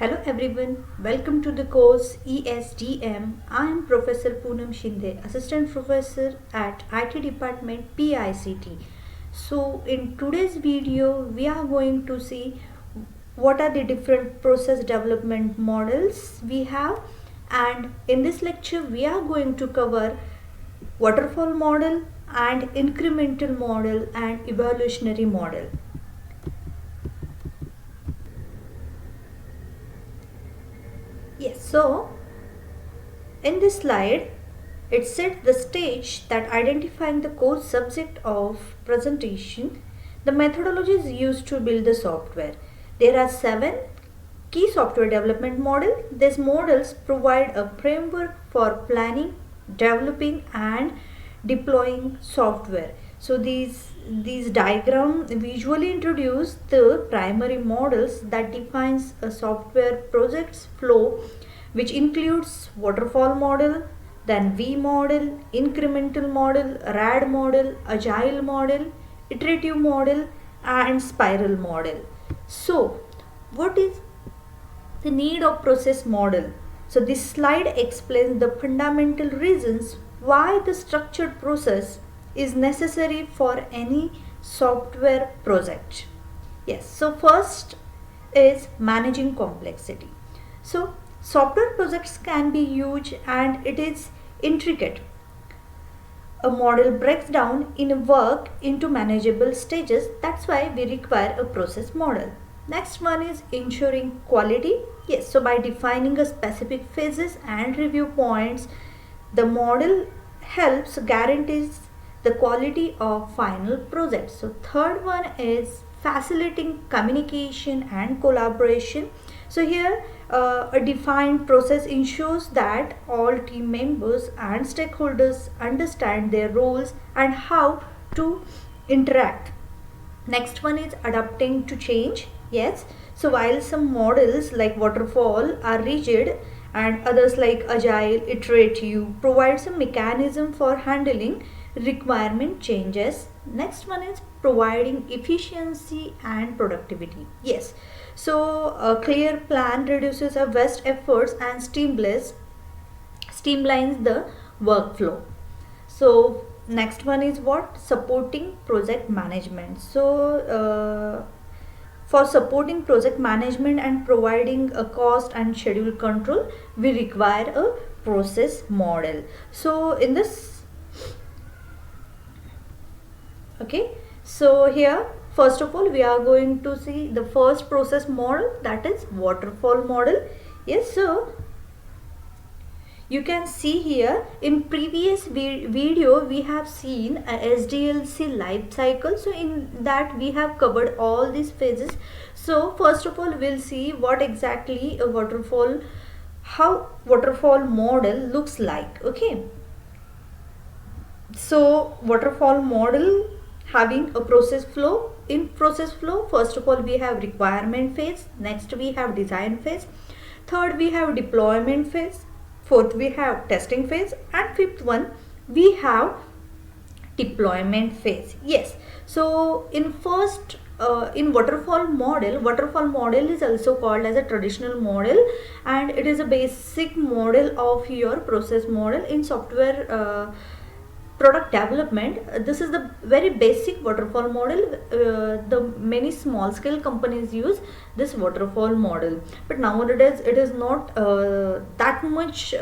Hello everyone, welcome to the course ESDM. I am Professor Poonam Shinde, Assistant Professor at IT Department PICT. So in today's video, we are going to see what are the different process development models we have, and in this lecture we are going to cover waterfall model and incremental model and evolutionary model. Yes, so in this slide, it sets the stage that identifying the core subject of presentation, the methodologies used to build the software. There are 7 key software development models. These models provide a framework for planning, developing and deploying software. So these diagrams visually introduce the primary models that defines a software project's flow, which includes waterfall model, then V model, incremental model, RAD model, agile model, iterative model and spiral model. So what is the need of process model? So this slide explains the fundamental reasons why the structured process is necessary for any software project. Yes, so first is managing complexity. So software projects can be huge and it is intricate. A model breaks down in work into manageable stages. That's why we require a process model. Next one is ensuring quality. Yes, so by defining a specific phases and review points, the model helps guarantees the quality of final project. So third one is facilitating communication and collaboration. So here a defined process ensures that all team members and stakeholders understand their roles and how to interact. Next one is adapting to change. Yes, so while some models like waterfall are rigid and others like agile, iterative provide some mechanism for handling requirement changes. Next one is providing efficiency and productivity. Yes, so a clear plan reduces our waste efforts and streamlines the workflow. So next one is what? Supporting project management. So for supporting project management and providing a cost and schedule control, we require a process model. So in this, okay, so here first of all we are going to see the first process model, that is waterfall model. Yes, so you can see here in previous video we have seen a SDLC life cycle. So in that we have covered all these phases. So first of all we'll see what exactly a waterfall, how waterfall model looks like. Okay, so waterfall model having a process flow. In process flow, first of all we have requirement phase, next we have design phase, third we have deployment phase, fourth we have testing phase and fifth one we have deployment phase. Yes, so in first in waterfall model is also called as a traditional model and it is a basic model of your process model in software product development. This is the very basic waterfall model. The many small scale companies use this waterfall model, but nowadays it is not that much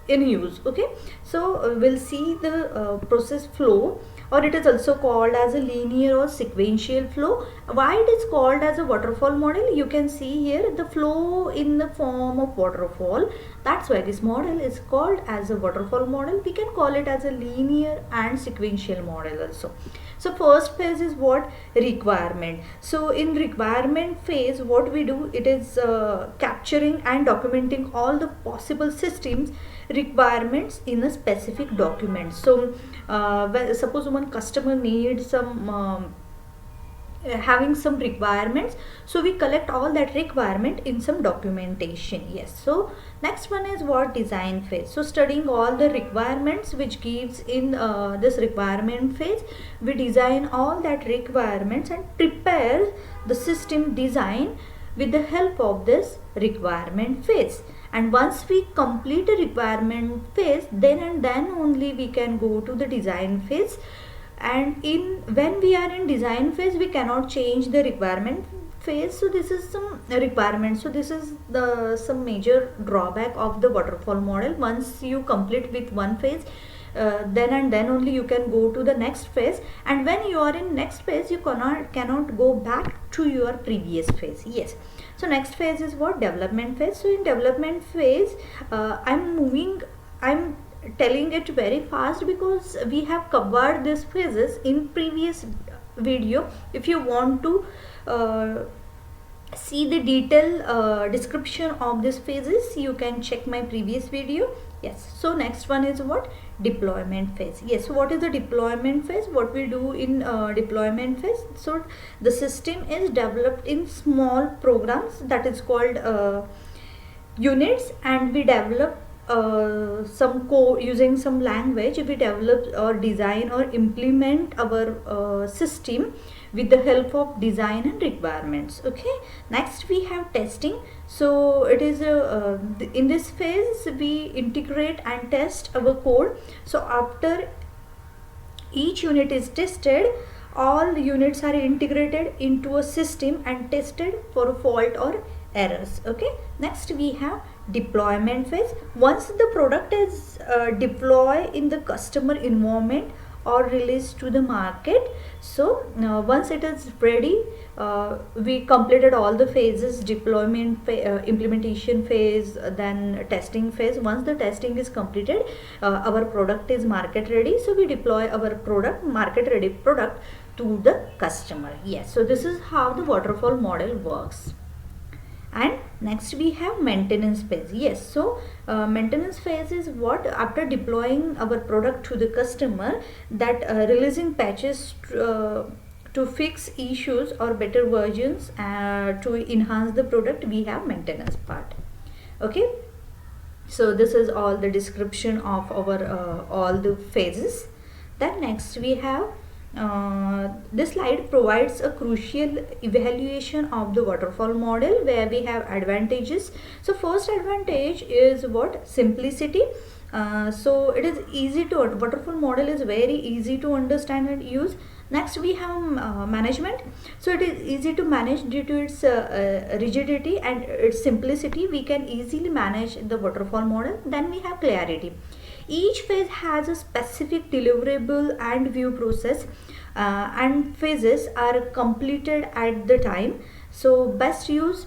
in use. Okay, so we'll see the process flow, or it is also called as a linear or sequential flow. Why it is called as a waterfall model? You can see here the flow in the form of waterfall. That's why this model is called as a waterfall model. We can call it as a linear and sequential model also. So first phase is what? Requirement. So in requirement phase what we do, it is capturing and documenting all the possible systems requirements in a specific document. So suppose one customer needs some having some requirements, so we collect all that requirement in some documentation. Yes, so next one is what? Design phase. So studying all the requirements which gives in this requirement phase, we design all that requirements and prepare the system design with the help of this requirement phase. And once we complete a requirement phase, then and then only we can go to the design phase. And when we are in design phase, we cannot change the requirement phase. So this is some requirement. So this is the some major drawback of the waterfall model. Once you complete with one phase, then and then only you can go to the next phase, and when you are in next phase, you cannot go back to your previous phase. Yes. So next phase is what? Development phase. So in development phase, I'm telling it very fast because we have covered these phases in previous video. If you want to see the detailed description of these phases, you can check my previous video. Yes. So next one is what? Deployment phase. Yes. So what is the deployment phase? What we do in deployment phase? So the system is developed in small programs, that is called units, and we develop some code using some language. We develop or design or implement our system with the help of design and requirements. Okay. Next we have testing. So it is in this phase we integrate and test our code. So after each unit is tested, all units are integrated into a system and tested for fault or errors. Okay. Next we have deployment phase. Once the product is deployed in the customer environment or released to the market, so once it is ready, we completed all the phases: deployment, implementation phase, then testing phase. Once the testing is completed, our product is market ready, so we deploy our product, market ready product, to the customer. Yes. So this is how the waterfall model works. And next we have maintenance phase. Yes. So maintenance phase is what? After deploying our product to the customer, that releasing patches to fix issues or better versions to enhance the product, we have maintenance part. Okay. So this is all the description of our all the phases. Then next we have this slide provides a crucial evaluation of the waterfall model, where we have advantages. So first advantage is what? Simplicity. So it is easy to, waterfall model is very easy to understand and use. Next we have management. So it is easy to manage due to its rigidity and its simplicity. We can easily manage the waterfall model. Then we have clarity. Each phase has a specific deliverable and view process, and phases are completed at the time. So best use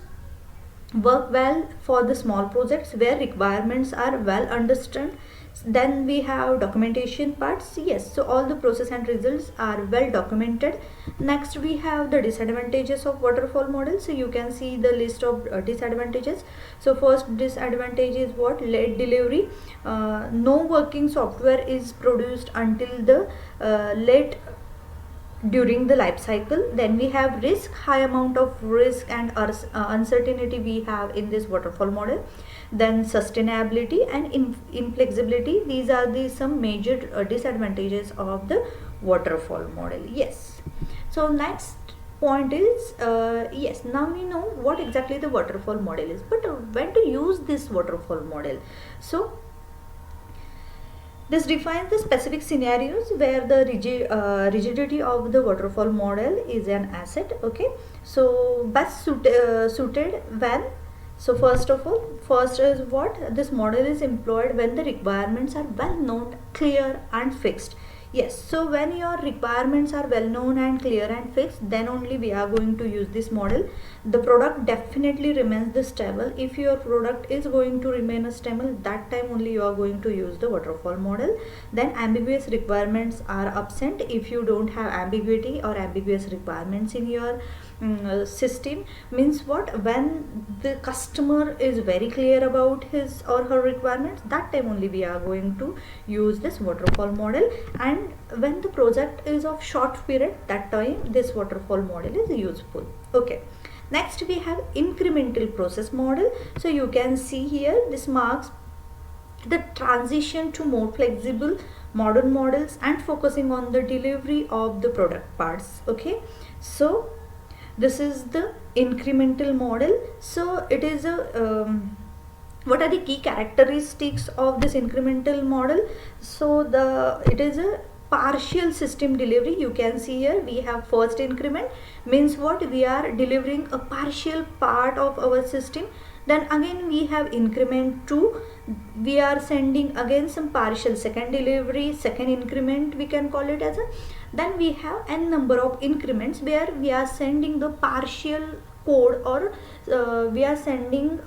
work well for the small projects where requirements are well understood. Then we have documentation parts. Yes. So all the process and results are well documented. Next we have the disadvantages of waterfall model. So you can see the list of disadvantages. So first disadvantage is what? Late delivery. No working software is produced until the late during the life cycle. Then we have risk, high amount of risk and uncertainty we have in this waterfall model. Then sustainability and inflexibility. These are the some major disadvantages of the waterfall model. Yes. So next point is yes, now we know what exactly the waterfall model is, but when to use this waterfall model. So this defines the specific scenarios where the rigidity of the waterfall model is an asset. Okay. So best suited when. So first of all, first is what? This model is employed when the requirements are well known, clear and fixed. Yes. So when your requirements are well known and clear and fixed, then only we are going to use this model. The product definitely remains the stable. If your product is going to remain stable, that time only you are going to use the waterfall model. Then ambiguous requirements are absent. If you don't have ambiguity or ambiguous requirements in your system, means what? When the customer is very clear about his or her requirements, that time only we are going to use this waterfall model. And when the project is of short period, that time this waterfall model is useful. Okay. Next we have incremental process model. So you can see here, this marks the transition to more flexible modern models and focusing on the delivery of the product parts. Okay. So this is the incremental model. So it is a what are the key characteristics of this incremental model? So it is a partial system delivery. You can see here we have first increment, means what, we are delivering a partial part of our system. Then again we have increment 2, we are sending again some partial second delivery, second increment we can call it as a. Then we have n number of increments where we are sending the partial code, or we are sending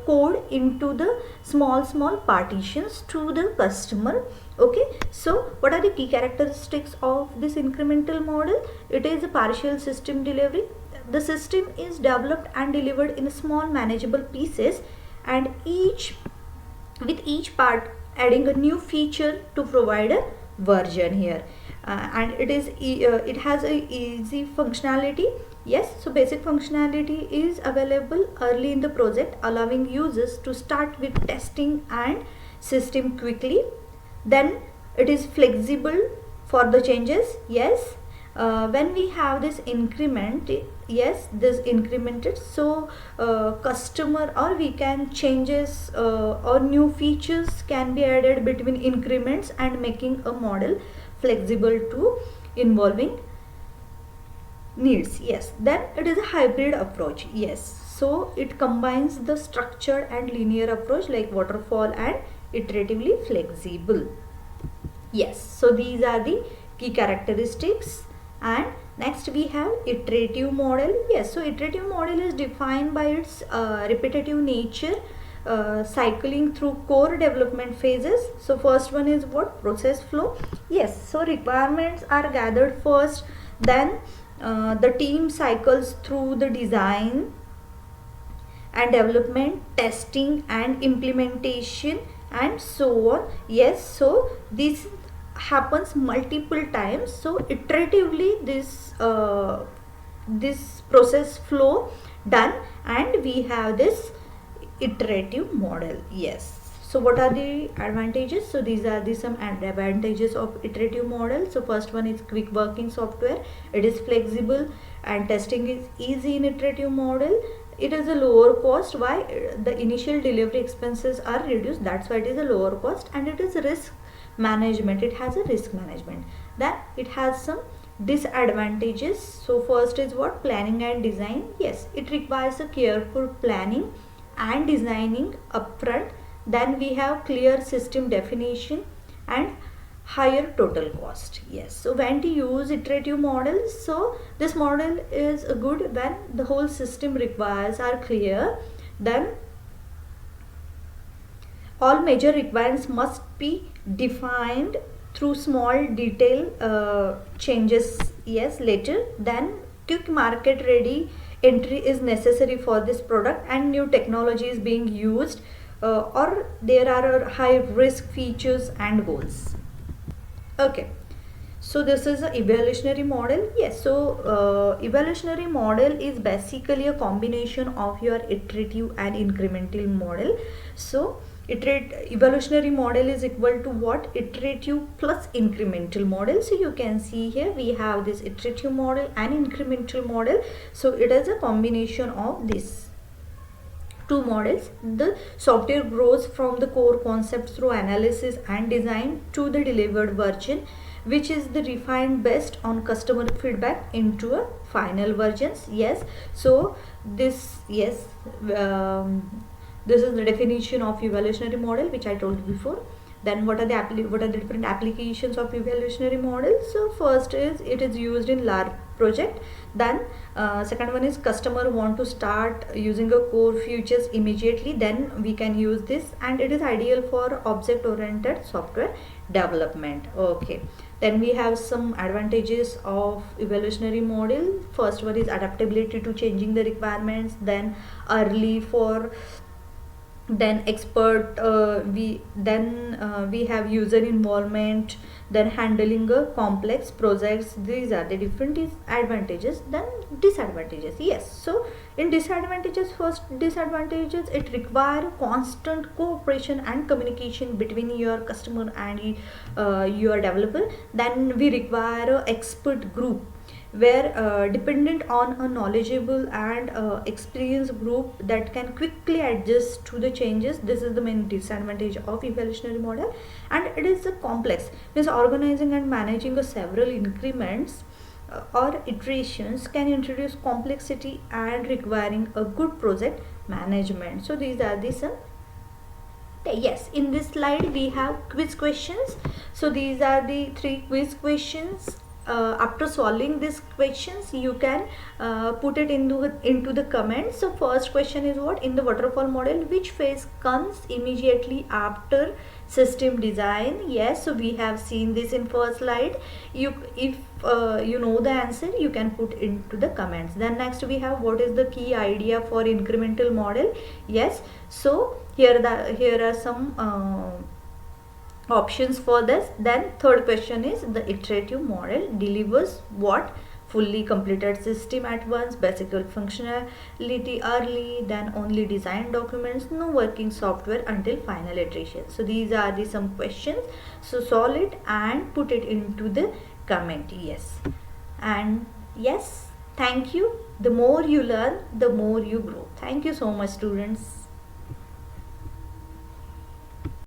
code into the small partitions to the customer. Okay, so what are the key characteristics of this incremental model? It is a partial system delivery. The system is developed and delivered in small manageable pieces, and with each part adding a new feature to provide a version here. And it has a easy functionality. Yes, so basic functionality is available early in the project, allowing users to start with testing and system quickly. Then it is flexible for the changes. Yes, when we have this increment, yes, this incremented, so customer, or we can changes or new features can be added between increments and making a model flexible to involving needs. Yes, then it is a hybrid approach. Yes, so it combines the structured and linear approach like waterfall and iteratively flexible. Yes, so these are the key characteristics. And next we have iterative model. Yes, so iterative model is defined by its repetitive nature, cycling through core development phases. So first one is what, process flow. Yes, so requirements are gathered first, then the team cycles through the design and development, testing and implementation, and so on. Yes, so this happens multiple times. So iteratively this process flow done, and we have this iterative model. Yes, so what are the advantages? So these are the some advantages of iterative model. So first one is quick working software. It is flexible and testing is easy in iterative model. It is a lower cost. Why? The initial delivery expenses are reduced, that's why it is a lower cost. And it is risk management, it has a risk management. Then it has some disadvantages. So first is what, planning and design. Yes, it requires a careful planning and designing upfront. Then we have clear system definition and higher total cost. Yes, so when to use iterative models? So this model is good when the whole system requires are clear. Then all major requirements must be defined through small detail changes. Yes, later. Then quick market ready entry is necessary for this product, and new technology is being used, or there are high risk features and goals. Okay, so this is an evolutionary model. Yes, so evolutionary model is basically a combination of your iterative and incremental model. So evolutionary model is equal to what, iterative plus incremental model. So you can see here we have this iterative model and incremental model. So it is a combination of this two models. The software grows from the core concept through analysis and design to the delivered version, which is the refined based on customer feedback into a final versions. Yes, so this, yes, this is the definition of evolutionary model which I told you before. Then what are the different applications of evolutionary model? So first is it is used in large project. Then second one is customer want to start using a core features immediately, then we can use this, and it is ideal for object oriented software development. Okay, then we have some advantages of evolutionary model. First one is adaptability to changing the requirements, then early for, then expert, we have user involvement, then handling a complex projects. These are the different advantages. Then disadvantages. Yes, so in disadvantages, first disadvantages, it require constant cooperation and communication between your customer and your developer. Then we require a expert group where dependent on a knowledgeable and experienced group that can quickly adjust to the changes. This is the main disadvantage of evolutionary model. And it is a complex, means organizing and managing a several increments or iterations can introduce complexity and requiring a good project management. So these are the some. Yes, in this slide we have quiz questions. So these are the three quiz questions. After solving these questions, you can put it into the comments. So first question is, what in the waterfall model, which phase comes immediately after system design? Yes, so we have seen this in first slide. You, if you know the answer, you can put into the comments. Then next we have, what is the key idea for incremental model? Yes, so here are some options for this. Then third question is, the iterative model delivers what? Fully completed system at once, basic functionality early, then only design documents, no working software until final iteration. So these are the some questions. So solve it and put it into the comment. Yes, and yes, thank you. The more you learn, the more you grow. Thank you so much, students.